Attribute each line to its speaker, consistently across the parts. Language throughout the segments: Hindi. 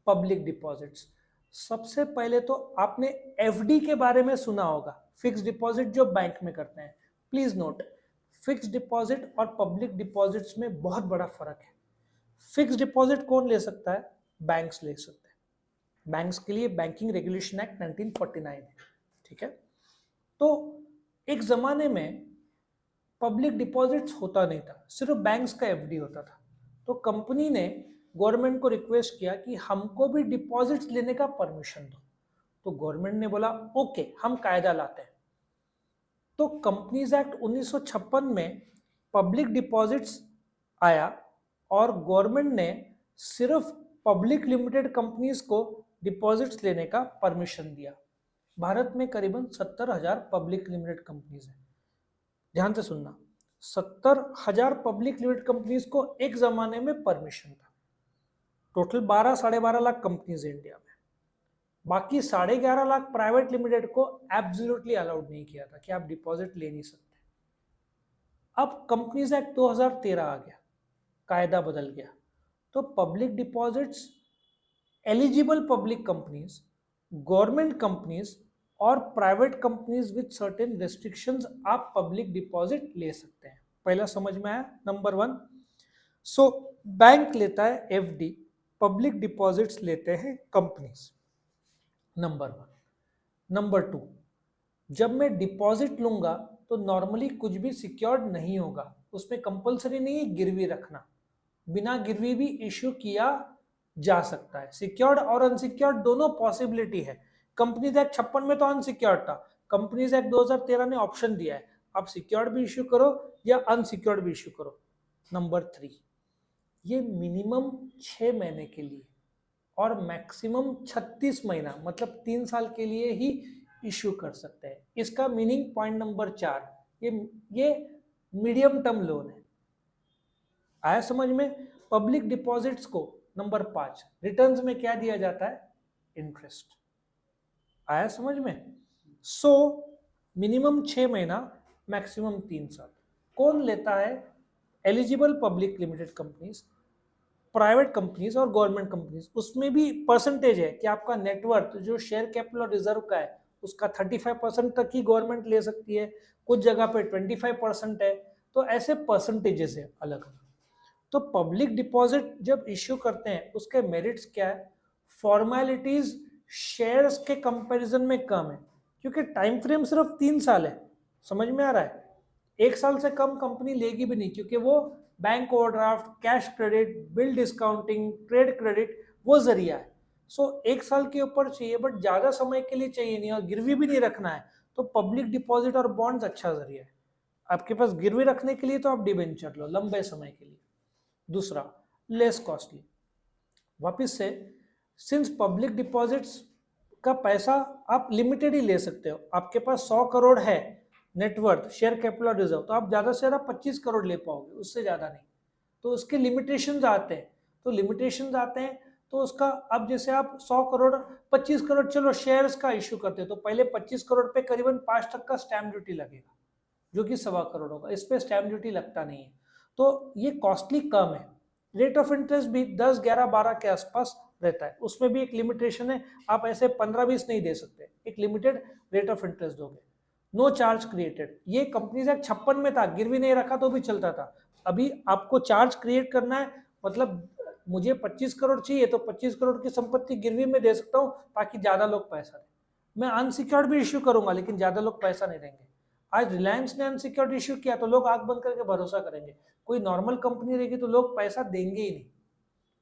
Speaker 1: Public deposits. सबसे पहले तो आपने एफडी के बारे में सुना होगा, फिक्स डिपॉजिट जो बैंक में करते हैं। प्लीज नोट, फिक्स डिपॉजिट और पब्लिक डिपॉजिट्स में बहुत बड़ा फर्क है। फिक्स डिपॉजिट कौन ले सकता है? बैंक्स ले सकते हैं। बैंक्स के लिए बैंकिंग रेगुलेशन एक्ट 1949 है, ठीक है। तो एक जमाने में पब्लिक डिपॉजिट्स होता नहीं था, सिर्फ बैंक्स का एफडी होता था। तो कंपनी ने गवर्नमेंट को रिक्वेस्ट किया कि हमको भी डिपॉजिट्स लेने का परमिशन दो। तो गवर्नमेंट ने बोला ओके, हम कायदा लाते हैं। तो कंपनीज एक्ट 1956 में पब्लिक डिपॉजिट्स आया और गवर्नमेंट ने सिर्फ पब्लिक लिमिटेड कंपनीज को डिपॉजिट्स लेने का परमिशन दिया। भारत में करीबन 70,000 पब्लिक लिमिटेड कंपनीज हैं। ध्यान से सुनना, 70,000 पब्लिक लिमिटेड कंपनीज को एक जमाने में परमिशन था। टोटल 12-12.5 लाख कंपनीज है इंडिया में। बाकी 11.5 लाख प्राइवेट लिमिटेड को एब्सोल्युटली अलाउड नहीं किया था कि आप डिपॉजिट ले नहीं सकते। अब कंपनीज एक्ट 2013 आ गया, कायदा बदल गया। तो public deposits eligible public companies, government companies और private companies with certain restrictions आप पब्लिक डिपॉजिट ले सकते हैं। पहला समझ में आया? नंबर 1। सो बैंक लेता है एफडी, पब्लिक डिपॉजिट्स लेते हैं कंपनीज, नंबर 1। नंबर 2, जब मैं डिपॉजिट लूंगा तो नॉर्मली कुछ भी सिक्योर्ड नहीं होगा, उसमें कंपलसरी नहीं है गिरवी रखना, बिना गिरवी भी इश्यू किया जा सकता है। सिक्योर्ड और अनसिक्योर्ड दोनों पॉसिबिलिटी है। कंपनीज एक्ट 56 में तो अनसिक्योर्ड था, कंपनीज एक्ट 2013 ने ऑप्शन दिया है, आप सिक्योर्ड भी इश्यू करो या अनसिक्योर्ड भी इश्यू करो। नंबर 3, ये मिनिमम 6 महीने के लिए और मैक्सिमम 36 महीना मतलब 3 साल के लिए ही इश्यू कर सकते हैं। इसका मीनिंग पॉइंट नंबर 4, ये मीडियम टर्म लोन है। आया समझ में? पब्लिक डिपॉजिट्स को नंबर 5 रिटर्न्स में क्या दिया जाता है? इंटरेस्ट। आया समझ में? सो मिनिमम 6 महीना, मैक्सिमम 3 साल। कौन लेता है? Eligible public limited companies, private companies और गवर्नमेंट कंपनीज। उसमें भी परसेंटेज है कि आपका नेटवर्थ जो शेयर कैपिटल और रिजर्व का है उसका 35% तक ही गवर्नमेंट ले सकती है, कुछ जगह पे 25% है। तो ऐसे परसेंटेजेस है अलग अलग। तो पब्लिक डिपॉजिट जब इश्यू करते हैं उसके मेरिट्स क्या है? फॉर्मेलिटीज शेयर्स के कंपैरिजन में कम है, क्योंकि टाइम फ्रेम सिर्फ 3 साल है। समझ में आ रहा है? 1 साल से कम कंपनी लेगी भी नहीं, क्योंकि वो bank overdraft, cash credit, bill discounting, trade credit वो जरिया है। सो 1 साल के ऊपर चाहिए, बट ज्यादा समय के लिए चाहिए नहीं और गिरवी भी नहीं रखना है, तो पब्लिक डिपॉजिट और बॉन्ड्स अच्छा जरिया है। आपके पास गिरवी रखने के लिए तो आप डिबेंचर लो लंबे समय के लिए। दूसरा, लेस कॉस्टली। वापिस से, सिंस पब्लिक डिपॉजिट्स का पैसा आप लिमिटेड ही ले सकते हो, आपके पास 100 करोड़ है नेटवर्थ, शेयर कैपिटल रिजर्व, तो आप ज्यादा से ज्यादा 25 करोड़ ले पाओगे, उससे ज्यादा नहीं। तो उसके लिमिटेशंस आते हैं। तो उसका, अब जैसे आप 100 करोड़ 25 करोड़ चलो शेयर्स का इश्यू करते हो, तो पहले 25 करोड़ पे करीबन 5 तक का स्टैम्प ड्यूटी लगेगा, जो कि 1.25 करोड़ होगा। इस पे स्टैम्प ड्यूटी लगता नहीं है, तो ये कॉस्टली कम है। रेट ऑफ इंटरेस्ट भी 10, 11, 12 के आसपास रहता है। उसमें भी एक लिमिटेशन है, आप ऐसे 15-20 नहीं दे सकते, एक लिमिटेड रेट ऑफ इंटरेस्ट दोगे। नो चार्ज क्रिएटेड, ये कंपनीज एक्ट 56 में था, गिरवी नहीं रखा तो भी चलता था। अभी आपको चार्ज क्रिएट करना है, मतलब मुझे 25 करोड़ चाहिए तो 25 करोड़ की संपत्ति गिरवी में दे सकता हूँ ताकि ज्यादा लोग पैसा दें। मैं अनसिक्योर्ड भी इश्यू करूंगा लेकिन ज्यादा लोग पैसा नहीं देंगे। आज रिलायंस ने अनसिक्योर्ड इश्यू किया तो लोग आंख बंद करके भरोसा करेंगे। कोई नॉर्मल कंपनी रहेगी तो लोग पैसा देंगे ही नहीं।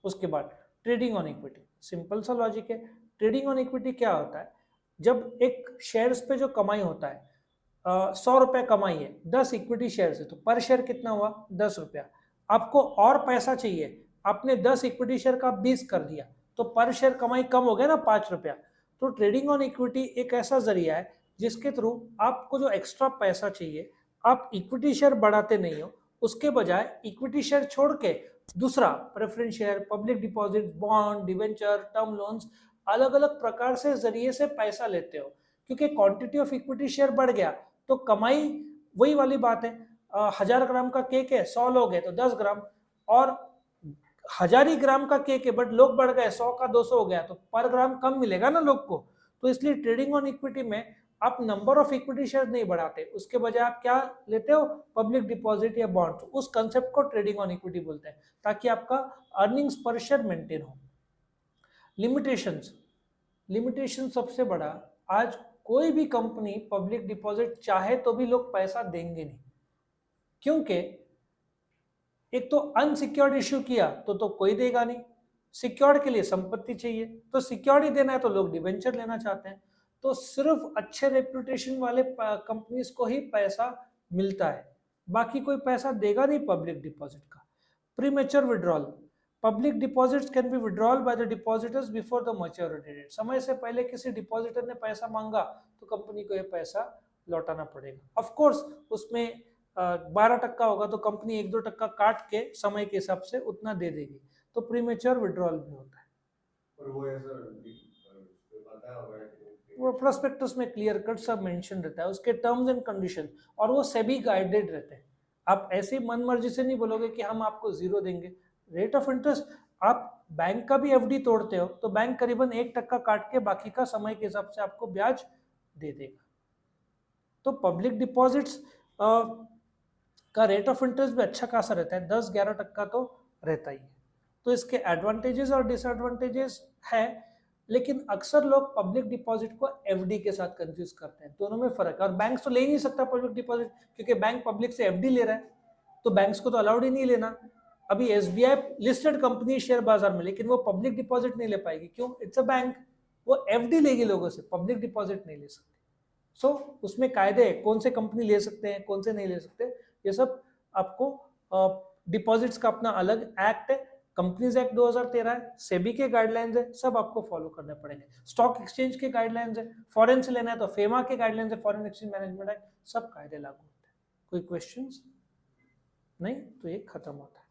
Speaker 1: उसके बाद ट्रेडिंग ऑन इक्विटी, सिंपल सा लॉजिक है। ट्रेडिंग ऑन इक्विटी क्या होता है? जब एक शेयर्स पे जो कमाई होता है, 100 रुपए कमाई है, 10 इक्विटी शेयर है, तो पर शेयर कितना हुआ? 10 रुपया। आपको और पैसा चाहिए, आपने 10 इक्विटी शेयर का 20 कर दिया, तो पर शेयर कमाई कम हो गया ना, 5 रुपया। तो ट्रेडिंग ऑन इक्विटी एक ऐसा जरिया है जिसके थ्रू आपको जो एक्स्ट्रा पैसा चाहिए, आप इक्विटी शेयर बढ़ाते नहीं हो, उसके बजाय इक्विटी शेयर छोड़ के दूसरा preference share, public deposit, bond, debenture, term loans, अलग अलग प्रकार से जरिए से पैसा लेते हो। क्योंकि क्वांटिटी ऑफ इक्विटी शेयर बढ़ गया तो कमाई वही वाली बात है। 1000 ग्राम का केक है, 100 लोग है तो 10 ग्राम, और 1000 ही ग्राम का केक है बट लोग बढ़ गए, 100 का 200 हो गया, तो पर ग्राम कम मिलेगा ना लोग को। तो इसलिए ट्रेडिंग ऑन इक्विटी में आप नंबर ऑफ इक्विटी शेयर नहीं बढ़ाते, उसके बजाय आप क्या लेते हो, पब्लिक डिपॉजिट या बॉन्ड। उस कंसेप्ट को ट्रेडिंग ऑन इक्विटी बोलते हैं, ताकि आपका अर्निंग्स पर शेयर मेंटेन हो। लिमिटेशंस, लिमिटेशन सबसे बड़ा, आज कोई भी कंपनी पब्लिक डिपॉजिट चाहे तो भी लोग पैसा देंगे नहीं, क्योंकि एक तो अनसिक्योर्ड इश्यू किया तो कोई देगा नहीं, सिक्योर्ड के लिए संपत्ति चाहिए, तो सिक्योरिटी देना है तो लोग डिवेंचर लेना चाहते हैं। तो सिर्फ अच्छे रेपुटेशन वाले कंपनीज को ही पैसा मिलता है, बाकी कोई पैसा देगा नहीं पब्लिक डिपॉजिट का। Premature withdrawal, public deposits can be withdrawal by the depositors before the maturity date. समय से पहले किसी डिपॉजिटर ने पैसा मांगा तो कंपनी को यह पैसा लौटाना पड़ेगा। ऑफ कोर्स उसमें 12% होगा तो कंपनी 1-2% काट के समय के हिसाब से उतना दे देगी, तो प्रीमेच्योर विड्रॉल भी होता है।
Speaker 2: और वो ऐसा पता होगा कि
Speaker 1: वो प्रोस्पेक्टस में क्लियर कट सब मेंशन रहता है, उसके टर्म्स एंड कंडीशन, और वो सेबी गाइडेड रहते हैं। आप ऐसे मन मर्जी से नहीं बोलोगे कि हम आपको जीरो देंगे। रेट ऑफ इंटरेस्ट, आप बैंक का भी एफडी तोड़ते हो तो बैंक करीबन 1% काट के बाकी का समय के हिसाब से आपको ब्याज दे देगा। तो पब्लिक डिपॉजिट्स का रेट ऑफ इंटरेस्ट भी अच्छा खासा रहता है, 10-11% तो रहता ही है। तो इसके एडवांटेजेस और डिसएडवांटेजेस है, लेकिन अक्सर लोग पब्लिक डिपॉजिट को एफडी के साथ कंफ्यूज करते हैं, दोनों में फर्क है। और बैंक तो ले ही नहीं सकता पब्लिक डिपॉजिट, क्योंकि बैंक पब्लिक से एफडी ले रहा है, तो बैंक्स को तो अलाउड ही नहीं लेना। अभी एसबीआई लिस्टेड कंपनी शेयर बाजार में, लेकिन वो पब्लिक डिपॉजिट नहीं ले पाएगी, क्यों, इट्स अ बैंक, वो एफडी लेगी लोगों से, पब्लिक डिपॉजिट नहीं ले सकती। सो उसमें कायदे हैं, कौन से कंपनी ले सकते हैं, कौन से नहीं ले सकते, ये सब आपको डिपॉजिट्स का अपना अलग एक्ट है, कंपनीज एक्ट 2013 है, सेबी के गाइडलाइंस है, सब आपको फॉलो करने पड़ेंगे। स्टॉक एक्सचेंज के गाइडलाइंस है, फॉरेन से लेना है तो फेमा के गाइडलाइंस है, फॉरेन एक्सचेंज मैनेजमेंट एक्ट, सब कायदे लागू होते हैं। कोई क्वेश्चंस नहीं तो ये खत्म होता है।